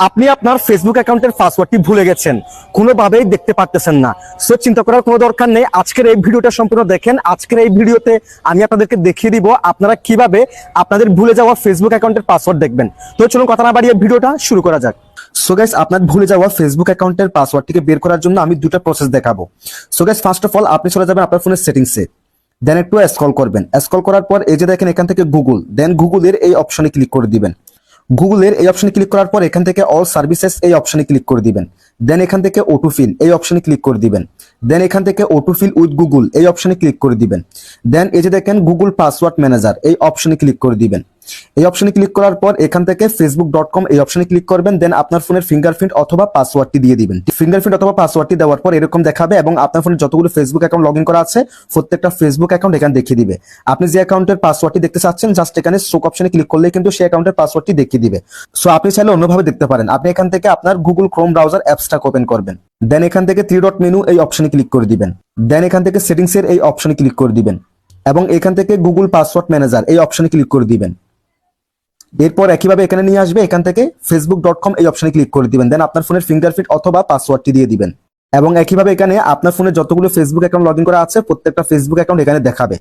আপনি আপনার ফেসবুক অ্যাকাউন্টের পাসওয়ার্ডটি ভুলে গেছেন, কোনোভাবেই দেখতে পারতেছেন না। সো চিন্তা করার কোনো দরকার নেই, আজকের এই ভিডিওটা সম্পূর্ণ দেখেন। আজকের এই ভিডিওতে আমি আপনাদেরকে দেখিয়ে দিব আপনারা কিভাবে আপনাদের ভুলে যাওয়া ফেসবুক অ্যাকাউন্টের পাসওয়ার্ড দেখবেন। তো চলুন কথা না বাড়িয়ে ভিডিওটা শুরু করা যাক। সো গাইস, আপনার ভুলে যাওয়া ফেসবুক অ্যাকাউন্টের পাসওয়ার্ডটিকে বের করার জন্য আমি দুটো প্রসেস দেখাবো। So guys, first of all আপনি চলে যাবেন আপনার ফোনের সেটিংসে, দেন একটু স্ক্রল করবেন। স্ক্রল করার পর এই যে দেখেন এখান থেকে গুগল, দেন গুগলের এই অপশনে ক্লিক করে দিবেন। গুগলের এই অপশনে ক্লিক করার পর এখান থেকে অল সার্ভিসেস এই অপশনে ক্লিক করে দিবেন। দেন এখান থেকে অটোফিল এই অপশনে ক্লিক করে দিবেন। দেন এখান থেকে অটোফিল উইথ গুগল এই অপশনে ক্লিক করে দিবেন। দেন এই যে দেখেন গুগল পাসওয়ার্ড ম্যানেজার এই অপশনে ক্লিক করে দিবেন। এই অপশনে ক্লিক করার পর এখান থেকে facebook.com এই অপশনে ক্লিক করবেন। দেন আপনার ফোনের ফিঙ্গারপ্রিন্ট অথবা পাসওয়ার্ডটি দিয়ে দিবেন। ফিঙ্গারপ্রিন্ট অথবা পাসওয়ার্ডটি দেওয়ার পর এরকম দেখাবে এবং আপনার ফোনে যতগুলো ফেসবুক অ্যাকাউন্ট লগ ইন করা আছে প্রত্যেকটা ফেসবুক অ্যাকাউন্ট এখানে দেখিয়ে দিবে। আপনি যে অ্যাকাউন্টের পাসওয়ার্ডটি দেখতে চাচ্ছেন জাস্ট এখানে শোক অপশনে ক্লিক করলে কিন্তু সেই অ্যাকাউন্টের পাসওয়ার্ডটি দেখিয়ে দিবে। সো আপনি চাইলে অন্যভাবে দেখতে পারেন। আপনি এখান থেকে আপনার গুগল ক্রোম ব্রাউজার অ্যাপসটা ওপেন করবেন। দেন এখান থেকে থ্রি ডট মেনু এই অপশনে ক্লিক করে দিবেন। দেন এখান থেকে সেটিংস এর এই অপশনে ক্লিক করে দিবেন এবং এখান থেকে গুগল পাসওয়ার্ড ম্যানেজার এই অপশনে ক্লিক করে দিবেন। এরপর একইভাবে এখানে নিয়ে আসবে, এখান থেকে facebook.com এই অপশনে ক্লিক করে দিবেন। দেন আপনার ফোনের ফিঙ্গারপ্রিন্ট অথবা পাসওয়ার্ডটি দিয়ে দিবেন এবং একইভাবে এখানে আপনার ফোনে যতগুলো ফেসবুক অ্যাকাউন্ট লগ ইন করা আছে প্রত্যেকটা ফেসবুক অ্যাকাউন্ট এখানে দেখাবে।